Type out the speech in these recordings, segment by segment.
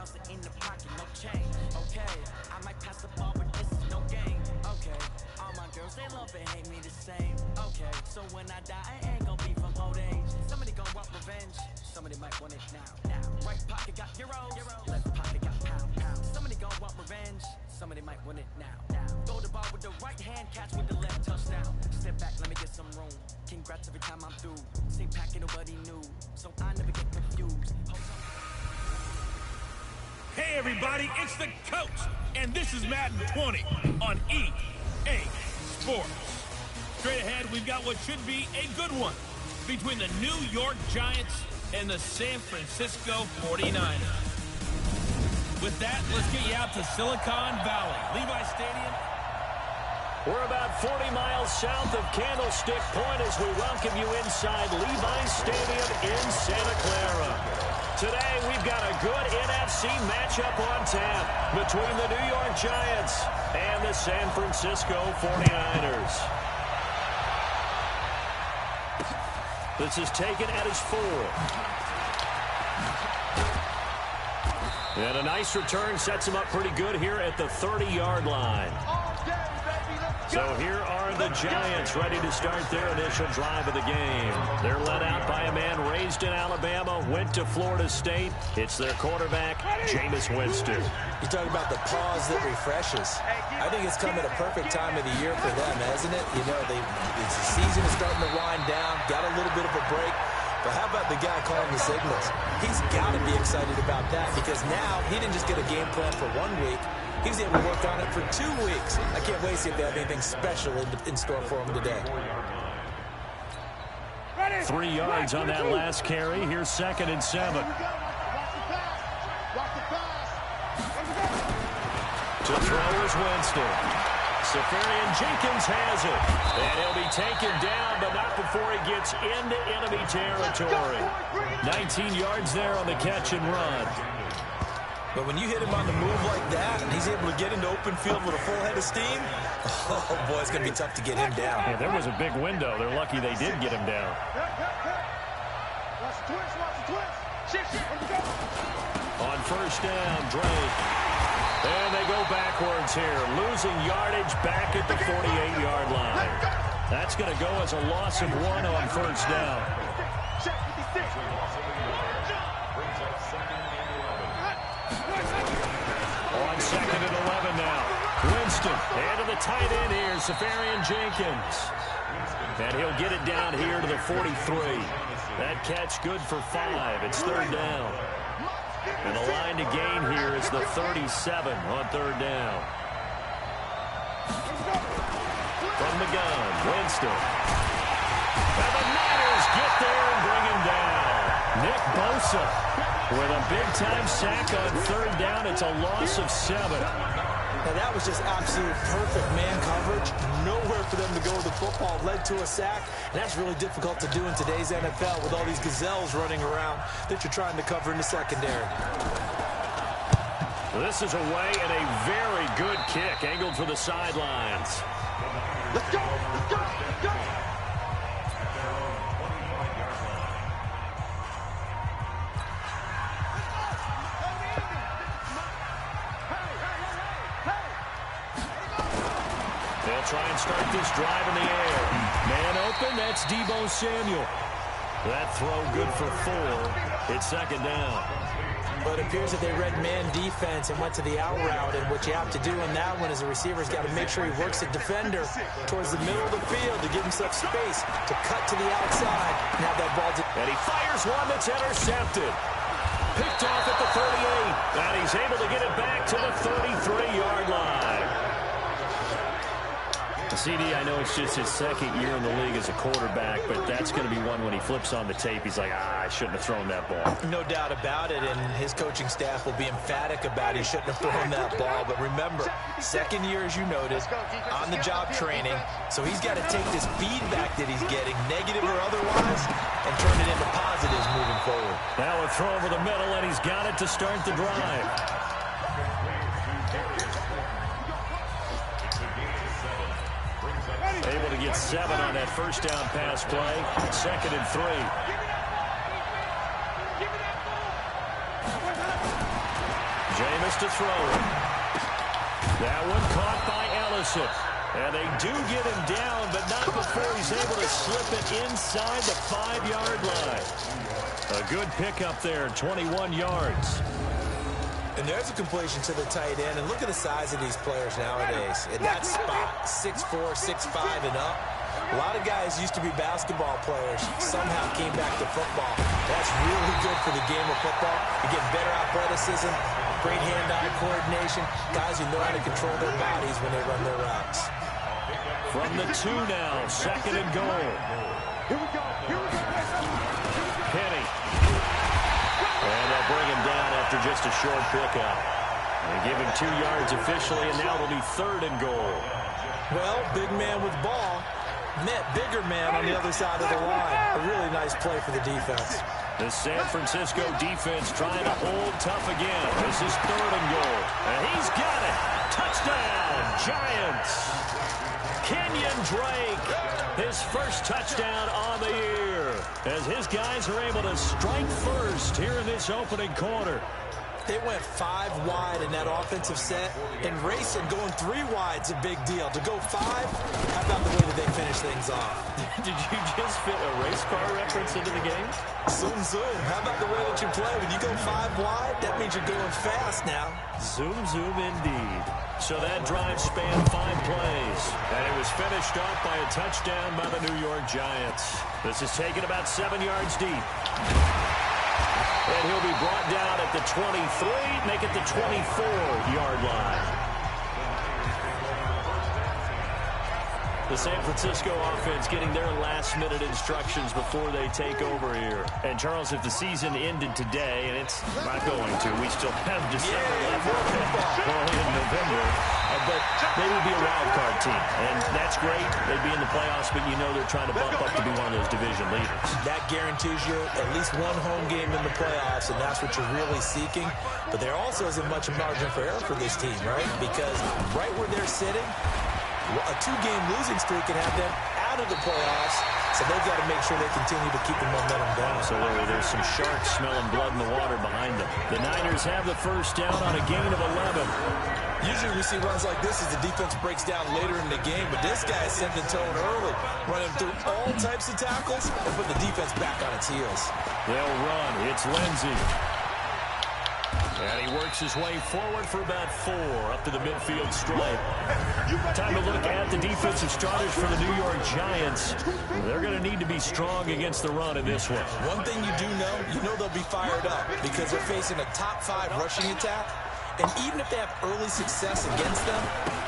$1,000 in the pocket, no change. Okay, I might pass the ball, but this is no game. Okay, all my girls, they love and hate me the same. Okay, so when I die, I ain't gonna be from old age. Somebody gon' want revenge. Somebody might want it now. Right pocket got euros, left pocket got pound. Somebody gon' want revenge. Somebody might want it now. Throw the ball with the right hand, catch with the left, touchdown. Step back, let me get some room. Congrats every time I'm through. Same packet, nobody knew, so I never get confused. Hey everybody, it's the coach, and this is Madden 20 on EA Sports. Straight ahead, we've got what should be a good one between the New York Giants and the San Francisco 49ers. With that, let's get you out to Silicon Valley. Levi Stadium. We're about 40 miles south of Candlestick Point as we welcome you inside Levi Stadium in Santa Clara. Today, we've got a good NFC matchup on tap between the New York Giants and the San Francisco 49ers. This is taken at his 4. And a nice return sets him up pretty good here at the 30-yard line. So here are the Giants ready to start their initial drive of the game. They're led out by a man raised in Alabama, went to Florida State. It's their quarterback, Jameis Winston. You talk about the pause that refreshes. I think it's come at a perfect time of the year for them, hasn't it? You know, the season is starting to wind down, got a little bit of a break. But how about the guy calling the signals? He's got to be excited about that because now he didn't just get a game plan for 1 week. He was able to work on it for 2 weeks. I can't wait to see if they have anything special in store for him today. 3 yards on that last carry. Here's 2nd and 7. To throw is Winston. Safarian Jenkins has it. And he'll be taken down, but not before he gets into enemy territory. 19 yards there on the catch and run. But when you hit him on the move like that, and he's able to get into open field with a full head of steam, oh, boy, it's going to be tough to get him down. Yeah, there was a big window. They're lucky they did get him down. On first down, Drake. And they go backwards here, losing yardage back at the 48-yard line. That's going to go as a loss of 1 on first down. On 2nd and 11 now. Winston, and to the tight end here, Safarian Jenkins. And he'll get it down here to the 43. That catch good for 5. It's 3rd down. And the line to gain here is the 37 on 3rd down. From the gun, Winston. And the Niners get there and bring him down. Nick Bosa with a big-time sack on 3rd down. It's a loss of 7. Now, that was just absolute perfect man coverage. Nowhere for them to go with the football. Led to a sack. And that's really difficult to do in today's NFL with all these gazelles running around that you're trying to cover in the secondary. This is away and a very good kick angled for the sidelines. Let's go! Let's go! Let's go! They'll try and start this drive in the air. Man open, that's Deebo Samuel. That throw good for 4. It's 2nd down. But it appears that they read man defense and went to the out route. And what you have to do in that one is the receiver's got to make sure he works the defender towards the middle of the field to give himself space to cut to the outside. Now that ball. And he fires one that's intercepted. Picked off at the 38. And he's able to get it back to the 33-yard line. CD, I know it's just his 2nd year in the league as a quarterback, but that's going to be one when he flips on the tape. He's like, I shouldn't have thrown that ball. No doubt about it, and his coaching staff will be emphatic about he shouldn't have thrown that ball. But remember, 2nd year, as you noted, on-the-job training, so he's got to take this feedback that he's getting, negative or otherwise, and turn it into positives moving forward. Now a throw over the middle, and he's got it to start the drive. Able to get 7 on that first down pass play. 2nd and 3. Jameis to throw it. That one caught by Ellison. And they do get him down, but not before he's able to slip it inside the 5-yard line. A good pickup there, 21 yards. And there's a completion to the tight end. And look at the size of these players nowadays. In that spot, 6'4", 6'5", and up. A lot of guys used to be basketball players, somehow came back to football. That's really good for the game of football. You get better athleticism, great hand-eye coordination, guys who know how to control their bodies when they run their routes. From the 2 now, 2nd and goal. Here we go. Penny. And they'll bring him down after just a short pickup. They give him 2 yards officially, and now it'll be 3rd and goal. Well, big man with ball met bigger man on the other side of the line. A really nice play for the defense. The San Francisco defense trying to hold tough again. This is 3rd and goal. And he's got it. Touchdown, Giants. Kenyon Drake, his first touchdown on the year, as his guys are able to strike first here in this opening quarter. They went 5 wide in that offensive set, and racing going 3 wide's a big deal. To go 5, how about the way that they finish things off? Did you just fit a race car reference into the game? Zoom, zoom. How about the way that you play? When you go 5 wide, that means you're going fast now. Zoom, zoom indeed. So that drive spanned 5 plays, and it was finished off by a touchdown by the New York Giants. This is taken about 7 yards deep. And he'll be brought down at the 23, make it the 24-yard line. The San Francisco offense getting their last-minute instructions before they take over here. And, Charles, if the season ended today, and it's not going to, we still have December left, well, in November, but they would be a wild card team. And that's great. They'd be in the playoffs, but you know they're trying to bump up to be one of those division leaders. That guarantees you at least 1 home game in the playoffs, and that's what you're really seeking. But there also isn't much margin for error for this team, right? Because right where they're sitting, a 2-game losing streak can have them out of the playoffs, so they've got to make sure they continue to keep the momentum down. Absolutely. There's some sharks smelling blood in the water behind them. The Niners have the first down on a gain of 11. Usually we see runs like this as the defense breaks down later in the game, but this guy sent the tone early, running through all types of tackles and put the defense back on its heels. They'll run. It's Lindsey. And he works his way forward for about 4 up to the midfield stripe. Time to look at the defensive starters for the New York Giants. They're going to need to be strong against the run in this one. One thing you do know, they'll be fired up because they're facing a top 5 rushing attack. And even if they have early success against them,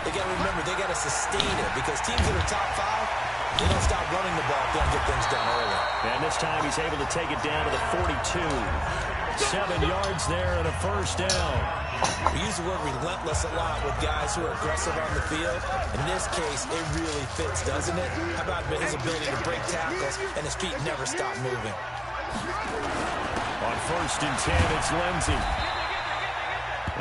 they got to remember they got to sustain it because teams that are top 5, they don't stop running the ball if they don't get things done early. And this time he's able to take it down to the 42. 7 yards there and a first down. We use the word relentless a lot with guys who are aggressive on the field. In this case, it really fits, doesn't it? How about his ability to break tackles and his feet never stop moving? On 1st and 10, it's Lindsey.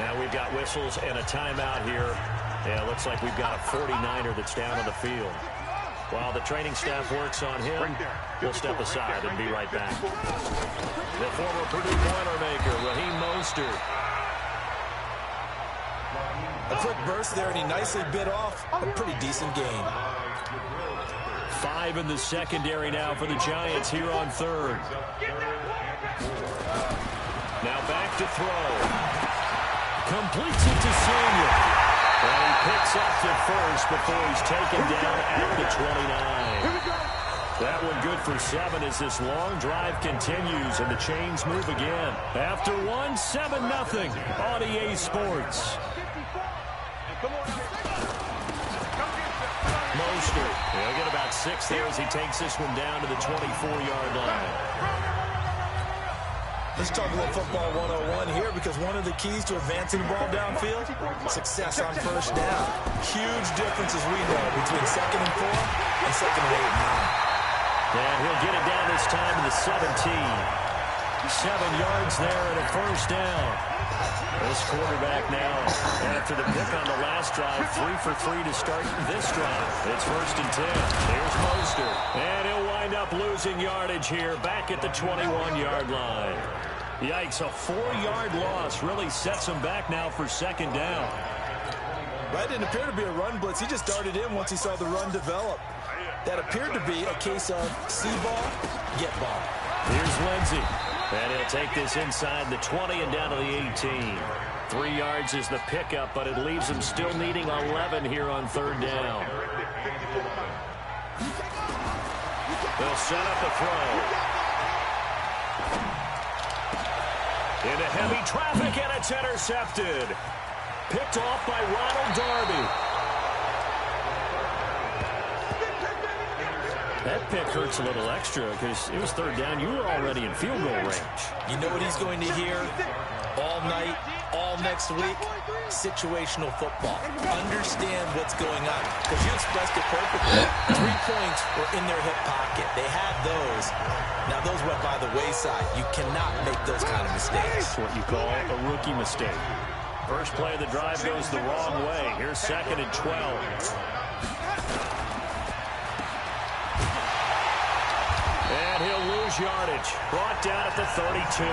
Now we've got whistles and a timeout here. Yeah, it looks like we've got a 49er that's down on the field. While the training staff works on him, we'll step aside and be right back. The former Purdue Boilermaker, Raheem Mostert. A quick burst there, and he nicely bit off a pretty decent game. 5 in the secondary now for the Giants here on 3rd. Now back to throw. Completes it to Samuel. And he picks up the first before he's taken down at the 29. That one good for 7 as this long drive continues and the chains move again. After 1, 7-0 on EA Sports. Mostert. He'll get about 6 there as he takes this one down to the 24-yard line. Let's talk a little football 101 here because one of the keys to advancing the ball downfield, success on first down. Huge difference, as we know, between 2nd and 4 and 2nd and 8 and 9. And he'll get it down this time to the 17. 7 yards there and a first down. This quarterback now, after the pick on the last drive, 3 for 3 to start this drive. It's 1st and 10. Here's Mostert. And he'll wind up losing yardage here back at the 21-yard line. Yikes, a 4-yard loss really sets him back now for second down. That didn't appear to be a run blitz. He just darted in once he saw the run develop. That appeared to be a case of see ball, get ball. Here's Lindsey. And he'll take this inside the 20 and down to the 18. 3 yards is the pickup, but it leaves him still needing 11 here on third down. They'll set up a throw. Into heavy traffic, and it's intercepted. Picked off by Ronald Darby. That pick hurts a little extra because it was third down. You were already in field goal range. You know what he's going to hear all night, all next week? Situational football. Understand what's going on. Because you expressed it perfectly. 3 points were in their hip pocket. They had those. Now those went by the wayside. You cannot make those kind of mistakes. That's what you call a rookie mistake. First play of the drive goes the wrong way. Here's 2nd and 12. And he'll lose yardage. Brought down at the 32.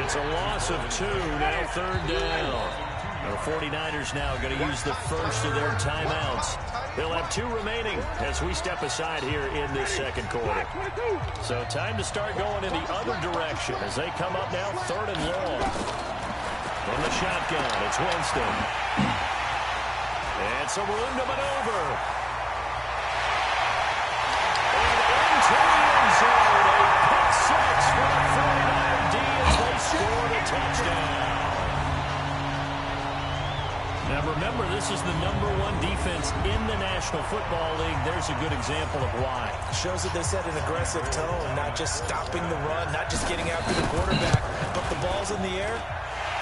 It's a loss of 2, now third down. The 49ers now going to use the first of their timeouts. They'll have 2 remaining as we step aside here in this second quarter. So time to start going in the other direction as they come up now 3rd and long. From the shotgun, it's Winston. And some room to maneuver. To the end zone, a pick 6 for the 49er D as they score the touchdown. Now remember, this is the #1 defense in the National Football League. There's a good example of why. Shows that they set an aggressive tone, not just stopping the run, not just getting after the quarterback, but the ball's in the air.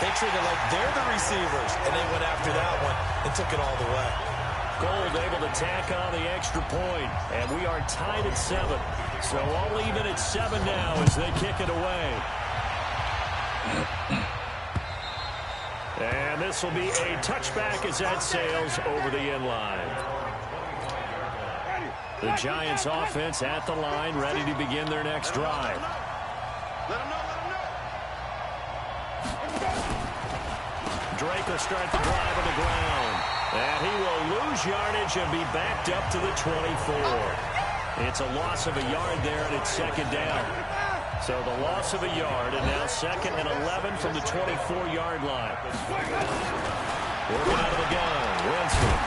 They treat it like they're the receivers, and they went after that one and took it all the way. Gold able to tack on the extra point, and we are tied at 7. So all even at 7 now as they kick it away. And this will be a touchback as that sails over the end line. The Giants offense at the line, ready to begin their next drive. Drake will start the drive on the ground. And he will lose yardage and be backed up to the 24. It's a loss of a yard there, and it's second down. So the loss of a yard, and now 2nd and 11 from the 24-yard line. Working out of the gun, Winston.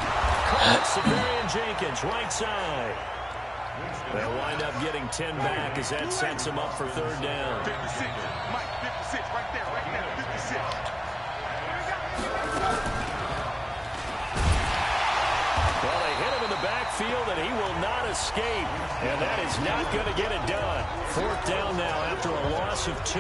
Caught Severian Jenkins, right side. They'll wind up getting 10 back as that sets him up for third down. 56, Mike, 56, right there, right now, 56. Well, they hit him in the backfield, and he will not escape. And that is not going to get it done. 4th down now after a loss of 2.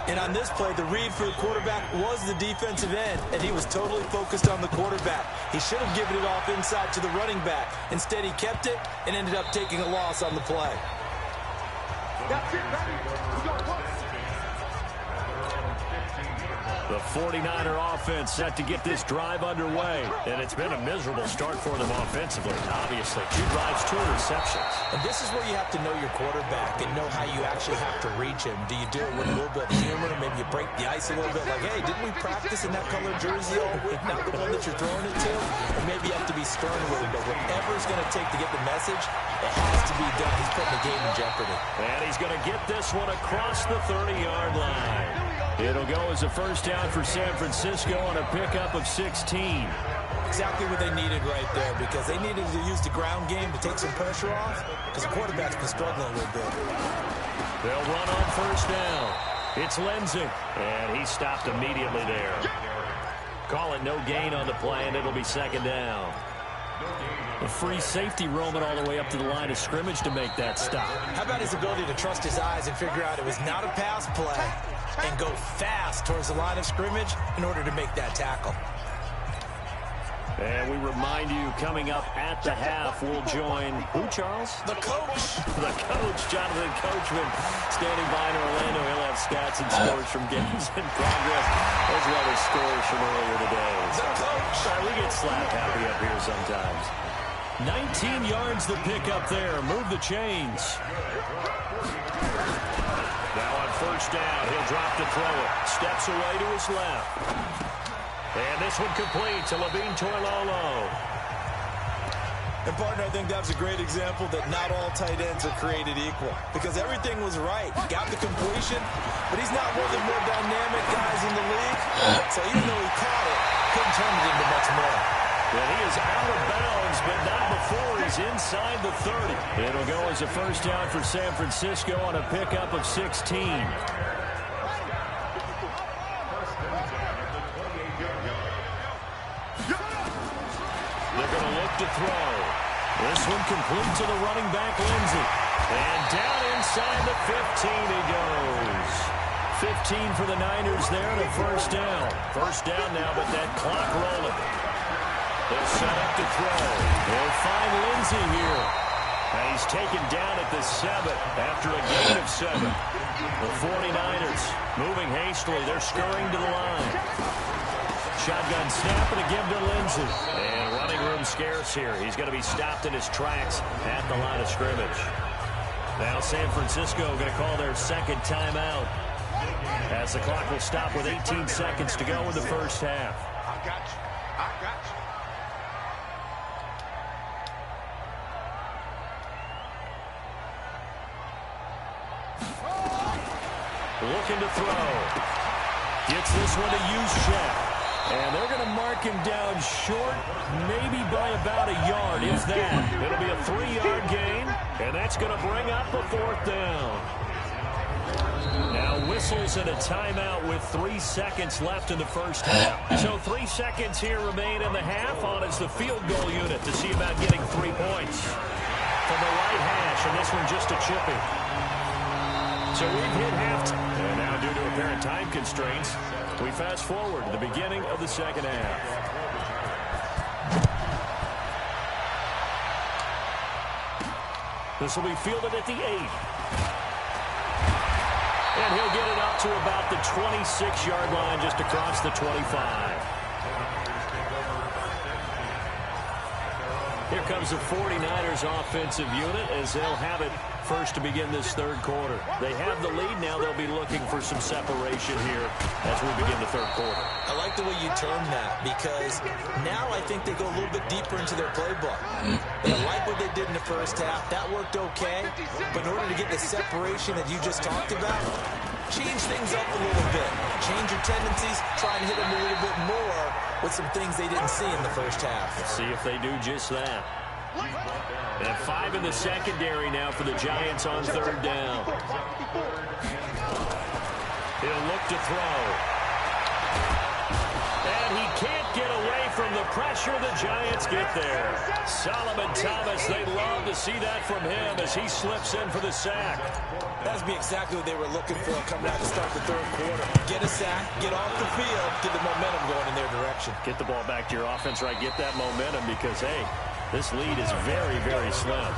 And on this play, the read for the quarterback was the defensive end, and he was totally focused on the quarterback. He should have given it off inside to the running back. Instead, he kept it and ended up taking a loss on the play. That's it, baby. We got one. The 49er offense set to get this drive underway. And it's been a miserable start for them offensively, obviously. 2 drives, 2 interceptions. And this is where you have to know your quarterback and know how you actually have to reach him. Do you do it with a little bit of humor? Maybe you break the ice a little bit like, hey, didn't we practice in that color jersey all week? Not the one that you're throwing it to? Or maybe you have to be stern with him. But whatever it's going to take to get the message, it has to be done. He's putting the game in jeopardy. And he's going to get this one across the 30-yard line. It'll go as a first down for San Francisco on a pickup of 16. Exactly what they needed right there, because they needed to use the ground game to take some pressure off, because the quarterback's been struggling a little bit. They'll run on first down. It's Lindsey, and he stopped immediately there. Call it no gain on the play, and it'll be second down. A free safety roaming all the way up to the line of scrimmage to make that stop. How about his ability to trust his eyes and figure out it was not a pass play and go fast towards the line of scrimmage in order to make that tackle? And we remind you, coming up at the half, we'll join who, Charles? The coach. The coach, Jonathan Coachman, standing by in Orlando. He'll have stats and scores from games in progress, as well as scores from earlier today. The coach. Sorry, we get slap happy up here sometimes. 19 yards the pick up there. Move the chains. Now on 1st first down. He'll drop to throw it. Steps away to his left. And this one complete to Levine Toilolo. And, partner, I think that was a great example that not all tight ends are created equal. Because everything was right. Got the completion, but he's not one of the more dynamic guys in the league. So even though he caught it, couldn't turn it into much more. And he is out of bounds, but not before he's inside the 30. It'll go as a first down for San Francisco on a pickup of 16. They're going to look to throw. This one complete to the running back, Lindsey. And down inside the 15 he goes. 15 for the Niners there and a first down. First down now, but that clock rolling. They'll set up to throw. They'll find Lindsey here. And he's taken down at the 7 after a gain of 7. The 49ers moving hastily. They're scurrying to the line. Shotgun snap and a give to Lindsey. And running room scarce here. He's going to be stopped in his tracks at the line of scrimmage. Now San Francisco going to call their second timeout, as the clock will stop with 18 seconds to go in the first half. I got you. I got you. Looking to throw. Gets this one to Juszczyk. And they're going to mark him down short, maybe by about a yard, if that. It'll be a 3-yard gain, and that's going to bring up a fourth down. Now whistles and a timeout with 3 seconds left in the first half. So 3 seconds here remain in the half. On is the field goal unit to see about getting 3 points. From the right hash, and this one just a chipping. So we've hit halftime. And now due to apparent time constraints, we fast forward to the beginning of the second half. This will be fielded at the 8. And he'll get it up to about the 26-yard line, just across the 25. Here comes the 49ers offensive unit as they'll have it first to begin this third quarter. They have the lead now. They'll be looking for some separation here as we begin the third quarter. I like the way you term that, because now I think they go a little bit deeper into their playbook. They like what they did in the first half. That worked okay. But in order to get the separation that you just talked about, change things up a little bit. Change your tendencies. Try and hit them a little bit more with some things they didn't see in the first half. Let's see if they do just that. And 5 in the secondary now for the Giants on third down. He'll look to throw. And he can't get away from the pressure. The Giants get there. Solomon Thomas, they'd love to see that from him as he slips in for the sack. That'd be exactly what they were looking for coming out to start the third quarter. Get a sack, get off the field, get the momentum going in their direction. Get the ball back to your offense, right? Get that momentum because, hey, this lead is very, very slim.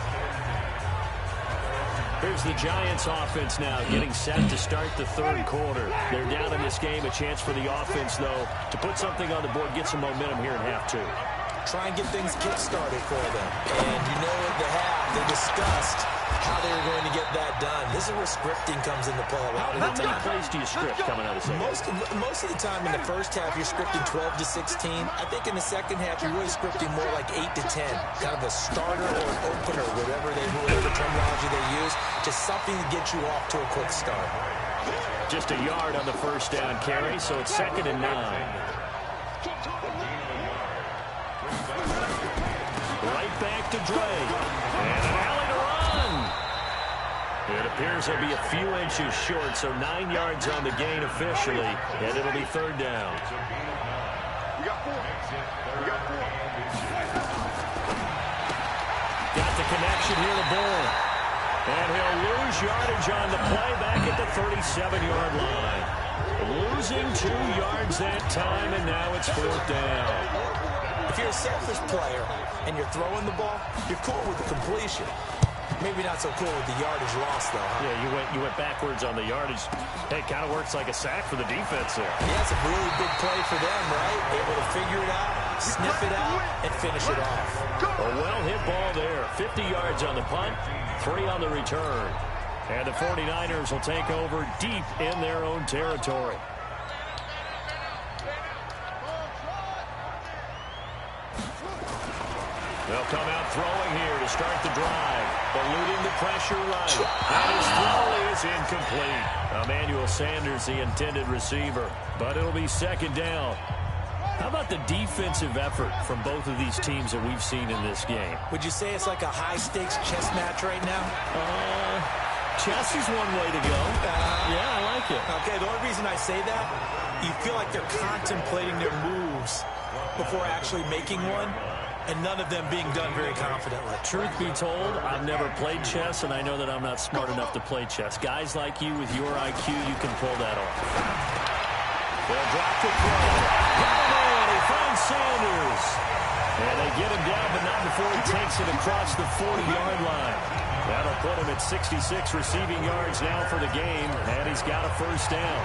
Here's the Giants offense now getting set to start the third quarter. They're down in this game. A chance for the offense, though, to put something on the board, get some momentum here in half 2. Try and get things kick-started for them. And you know at the half, they discussed how they were going to get that done. This is where scripting comes into play a lot of the time. How many plays do you script coming out of the second? Most of the time in the first half, you're scripting 12 to 16. I think in the second half, you're really scripting more like 8 to 10. Kind of a starter or an opener, whatever terminology they use. Just something to get you off to a quick start. Just a yard on the first down carry, so it's 2nd and 9. Right back to Dre. And an alley to run. It appears he'll be a few inches short, so 9 yards on the gain officially, and it'll be third down. We got 4. We got 4. Got the connection here to Bourne. And he'll lose yardage on the play back at the 37-yard line. Losing 2 yards that time, and now it's fourth down. If you're a selfish player and you're throwing the ball, you're cool with the completion. Maybe not so cool with the yardage loss, though. Huh? Yeah, you went backwards on the yardage. Hey, kind of works like a sack for the defense there. Yeah, it's a really big play for them, right? Able to figure it out, sniff it out, and finish it off. A well-hit ball there. 50 yards on the punt, 3 on the return. And the 49ers will take over deep in their own territory. They'll come out throwing here to start the drive. Eluding the pressure right. And his throw is incomplete. Emmanuel Sanders, the intended receiver. But it'll be second down. How about the defensive effort from both of these teams that we've seen in this game? Would you say it's like a high-stakes chess match right now? Chess is one way to go. Yeah, I like it. Okay, the only reason I say that, you feel like they're contemplating their moves before actually making one, and none of them being done very confidently. Truth be told, I've never played chess, and I know that I'm not smart enough to play chess. Guys like you with your IQ, you can pull that off. They'll drop the throw. He finds Sanders. And they get him down, but not before he takes it across the 40-yard line. That'll put him at 66 receiving yards now for the game, and he's got a first down.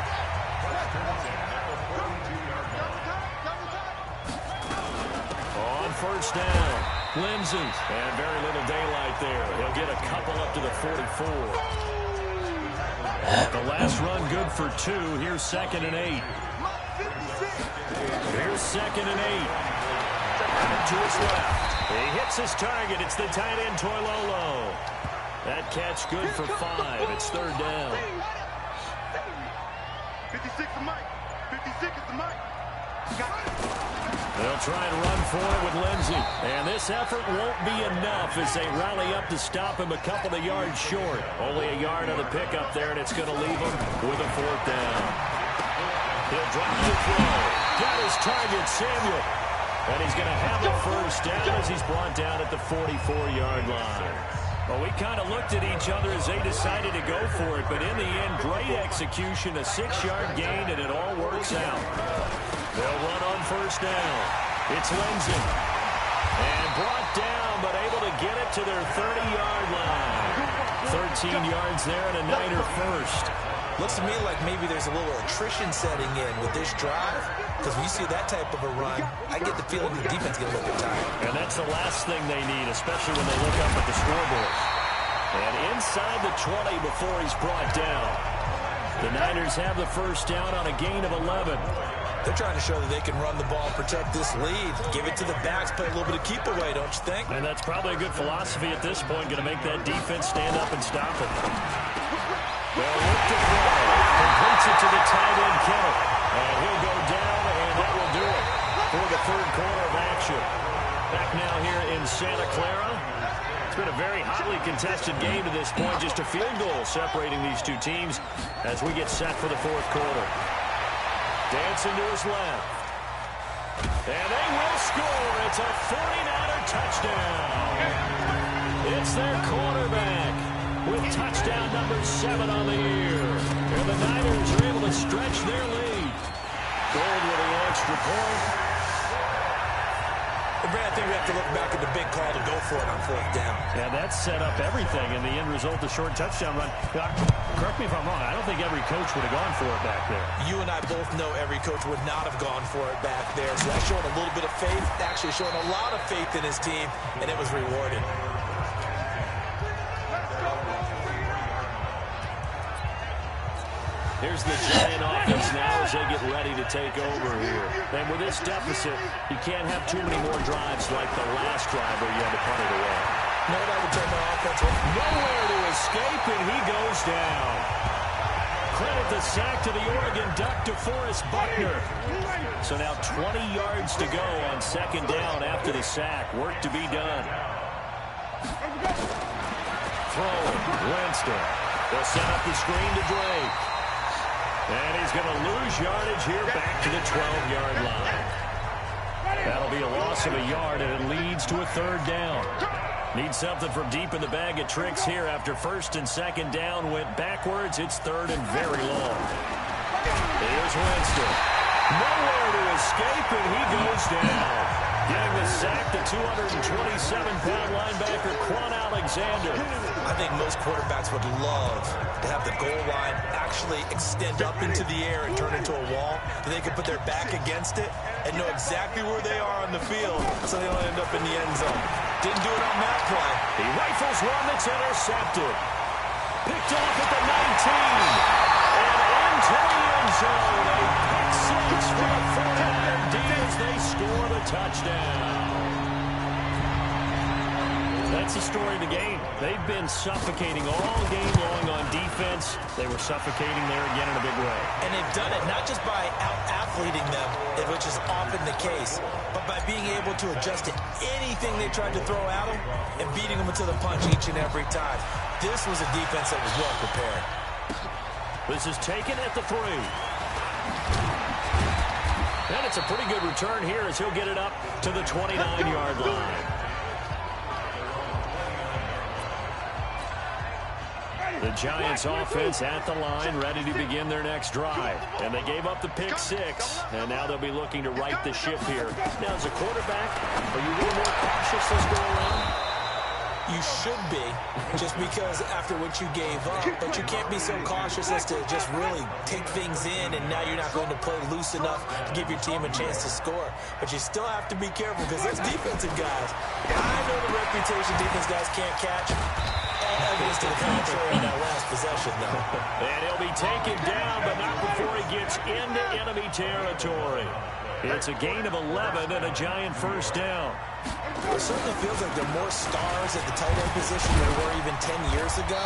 On first down, Lindsey. And very little daylight there. He'll get a couple up to the 44. The last run good for 2. Here's 2nd and 8. Here's 2nd and 8. To his left. He hits his target. It's the tight end, Toilolo. That catch good for 5. It's 3rd down. 56 to Mike. 56 is the Mike. They'll try and run for it with Lindsey. And this effort won't be enough as they rally up to stop him a couple of yards short. Only a yard on the pickup there, and it's going to leave him with a 4th down. He'll drop the throw. Got his target, Samuel. And he's going to have a first down as he's brought down at the 44-yard line. Well, we kind of looked at each other as they decided to go for it, but in the end, great execution, a 6-yard gain, and it all works out. They'll run on first down. It's Lindsey. And brought down, but able to get it to their 30-yard line. 13 yards there and a Niner first. Looks to me like maybe there's a little attrition setting in with this drive, because when you see that type of a run, I get the feeling the defense get a little bit tired. And that's the last thing they need, especially when they look up at the scoreboard. And inside the 20 before he's brought down. The Niners have the first down on a gain of 11. They're trying to show that they can run the ball, protect this lead, give it to the backs, play a little bit of keep away, don't you think? And that's probably a good philosophy at this point, going to make that defense stand up and stop it. They'll look to throw. Completes it to the tight end, Kittle. And he'll go down, and that will do it for the 3rd quarter of action. Back now here in Santa Clara. It's been a very hotly contested game to this point. Just a field goal separating these two teams as we get set for the 4th quarter. Dancing to his left. And they will score. It's a 49er touchdown. It's their quarterback with touchdown number 7 on the year. And the Niners are able to stretch their lead. Gold with the extra point. Brad, I think we have to look back at the big call to go for it on 4th down. Yeah, that set up everything in the end result, the short touchdown run. Correct me if I'm wrong. I don't think every coach would have gone for it back there. You and I both know every coach would not have gone for it back there. So that showed a little bit of faith, actually showed a lot of faith in his team, and it was rewarded. Here's the Giant offense now as they get ready to take over here. And with this deficit, you can't have too many more drives like the last drive where you had to punt it away. No, that would turn the offense with nowhere to escape, and he goes down. Credit the sack to the Oregon Duck to Forrest Buckner. So now 20 yards to go on 2nd down after the sack. Work to be done. Throwing, Winston. They'll set up the screen to Drake. And he's going to lose yardage here back to the 12-yard line. That'll be a loss of a yard, and it leads to a 3rd down. Need something from deep in the bag of tricks here after 1st and 2nd down went backwards. It's 3rd and very long. Here's Winston. Nowhere to escape, and he goes down. Getting the sack, the 227-pound linebacker, Quan Alexander. I think most quarterbacks would love to have the goal line actually extend up into the air and turn into a wall, so they can put their back against it and know exactly where they are on the field so they don't end up in the end zone. Didn't do it on that play. He rifles one that's intercepted. picked off at the 19. And into the end zone. A pick six for the 49ers as they score the touchdown. That's the story of the game. They've been suffocating all game long on defense. They were suffocating there again in a big way. And they've done it not just by out-athleting them, which is often the case, but by being able to adjust to anything they tried to throw at them and beating them into the punch each and every time. This was a defense that was well prepared. This is taken at the 3. And it's a pretty good return here as he'll get it up to the 29-yard line. The Giants offense at the line, ready to begin their next drive. And they gave up the pick six, and now they'll be looking to right the ship here. Now, as a quarterback, are you a little more cautious this go around? You should be, just because after what you gave up, but you can't be so cautious as to just really take things in, and now you're not going to play loose enough to give your team a chance to score. But you still have to be careful because those defensive guys, I know the reputation defense guys can't catch. Evidence to the contrary in that last possession, though. And he'll be taken down, but not before he gets into enemy territory. It's a gain of 11 and a Giant first down. It certainly feels like there are more stars at the tight end position than there were even 10 years ago.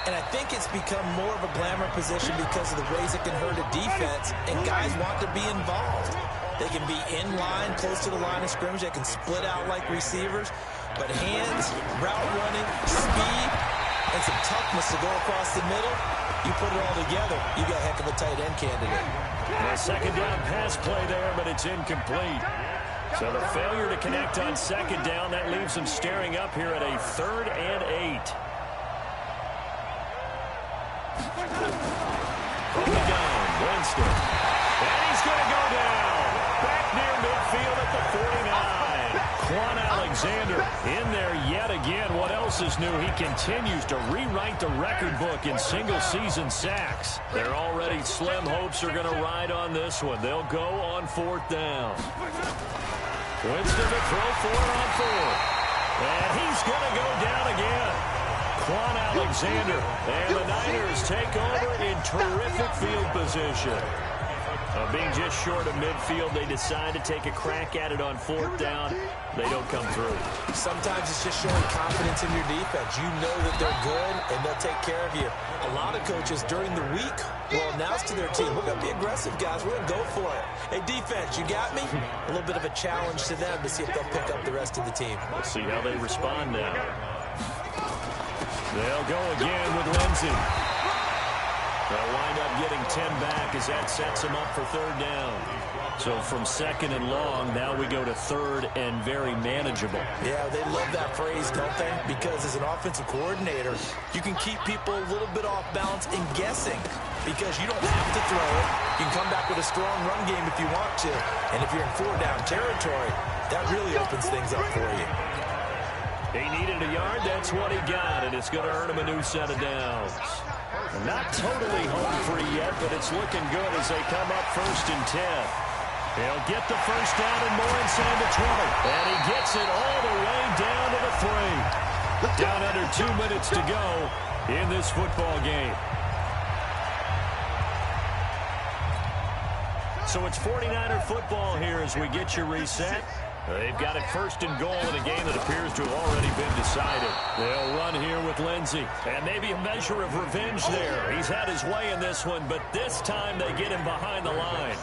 And I think it's become more of a glamour position because of the ways it can hurt a defense, and guys want to be involved. They can be in line, close to the line of scrimmage. They can split out like receivers. But hands, route running, speed, and some toughness to go across the middle, you put it all together, you got a heck of a tight end candidate. A second down pass play there, but it's incomplete. So the failure to connect on second down, that leaves them staring up here at a 3rd and 8. From the gun, Winston. And he's going to go down. Back near midfield at the 49. Quan Alexander in there yet again. What else is new? He continues to rewrite the record book in single-season sacks. Their already slim hopes are going to ride on this one. They'll go on 4th down. Winston to throw for it on 4th. And he's going to go down again. Quan Alexander. And the Niners take over in terrific field position. Being just short of midfield, they decide to take a crack at it on 4th down. They don't come through. Sometimes it's just showing confidence in your defense. You know that they're good, and they'll take care of you. A lot of coaches during the week will announce to their team, we're going to be aggressive, guys. We're going to go for it. Hey, defense, you got me? A little bit of a challenge to them to see if they'll pick up the rest of the team. We'll see how they respond now. They'll go again with Lindsey. They'll wind up getting 10 back as that sets them up for 3rd down. So from 2nd and long, now we go to 3rd and very manageable. Yeah, they love that phrase, don't they? Because as an offensive coordinator, you can keep people a little bit off balance and guessing because you don't have to throw it. You can come back with a strong run game if you want to. And if you're in 4-down territory, that really opens things up for you. He needed a yard. That's what he got, and it's going to earn him a new set of downs. Not totally home free yet, but it's looking good as they come up 1st and 10. He'll get the first down and more inside the 20. And he gets it all the way down to the 3. Down under 2 minutes to go in this football game. So it's 49er football here as we get you reset. They've got it 1st and goal in a game that appears to have already been decided. They'll run here with Lindsey. And maybe a measure of revenge there. He's had his way in this one, but this time they get him behind the line.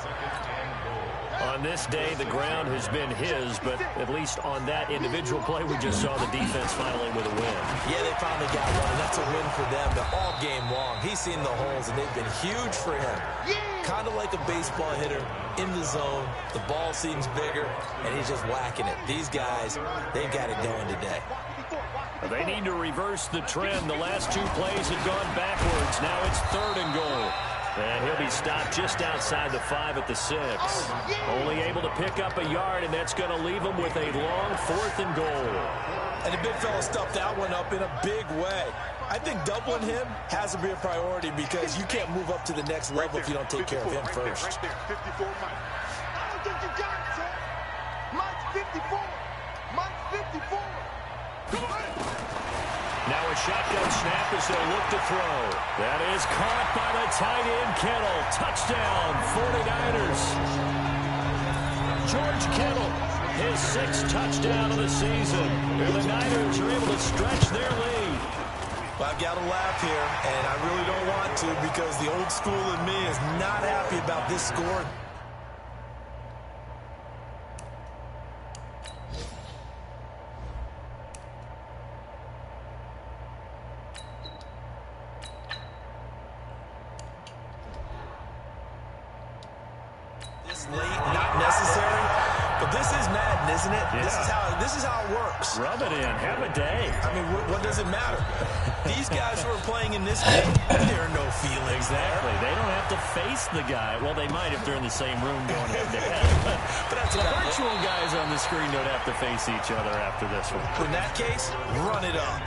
On this day, the ground has been his, but at least on that individual play, we just saw the defense finally with a win. Yeah, they finally got one, and that's a win for them. But all game long, he's seen the holes, and they've been huge for him. Kind of like a baseball hitter in the zone. The ball seems bigger, and he's just whacking it. These guys, they've got it going today. They need to reverse the trend. The last 2 plays had gone backwards. Now it's 3rd and goal. And he'll be stopped just outside the 5 at the 6. Only able to pick up a yard, and that's going to leave him with a long 4th and goal. And the big fella stuffed that one up in a big way. I think doubling him has to be a priority because you can't move up to the next level if you don't take care of him first. Right there, 54 Mike. I don't think you got it, sir. Mike's 54. Mike's 54. Come on. Now a shotgun snap as they look to throw. That is caught by the tight end, Kittle. Touchdown, 49ers. George Kittle, his 6th touchdown of the season. And the Niners are able to stretch their lead. Well, I've got to laugh here, and I really don't want to because the old school in me is not happy about this score. This late, not necessary, but this is Madden, isn't it? Yeah. This is how it works. Rub it in. Have a day. I mean, what does it matter? These guys who are playing in this game, there are no feelings Exactly. there. They don't have to face the guy. Well, they might if they're in the same room going head-to-head. But that's The about it. virtual guys on the screen don't have to face each other after this one. In that case, run it up.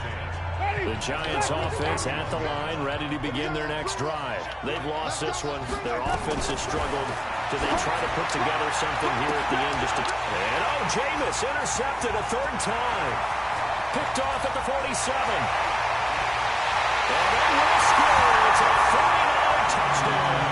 The Giants offense at the line, ready to begin their next drive. They've lost this one. Their offense has struggled. Do they try to put together something here at the end? And Jameis intercepted a 3rd time. Picked off at the 47. And they will score. It's a 49 touchdown.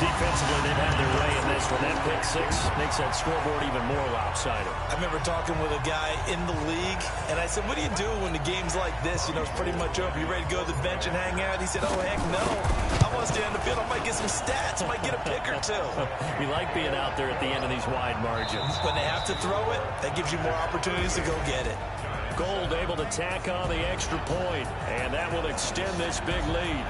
Defensively, they've had their way in this one. That pick 6 makes that scoreboard even more lopsided. I remember talking with a guy in the league, and I said, what do you do when the game's like this? You know, it's pretty much over. You ready to go to the bench and hang out? He said, oh, heck no. I want to stay on the field. I might get some stats. I might get a pick or two. We like being out there at the end of these wide margins. When they have to throw it, that gives you more opportunities to go get it. Gold able to tack on the extra point, and that will extend this big lead.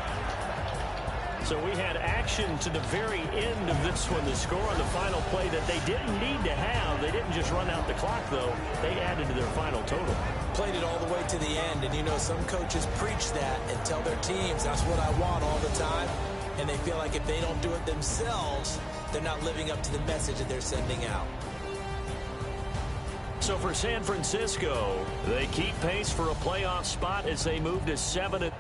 So we had action to the very end of this one. The score on the final play that they didn't need to have. They didn't just run out the clock, though. They added to their final total. Played it all the way to the end, and you know some coaches preach that and tell their teams that's what I want all the time, and they feel like if they don't do it themselves, they're not living up to the message that they're sending out. So for San Francisco, they keep pace for a playoff spot as they move to 7-3.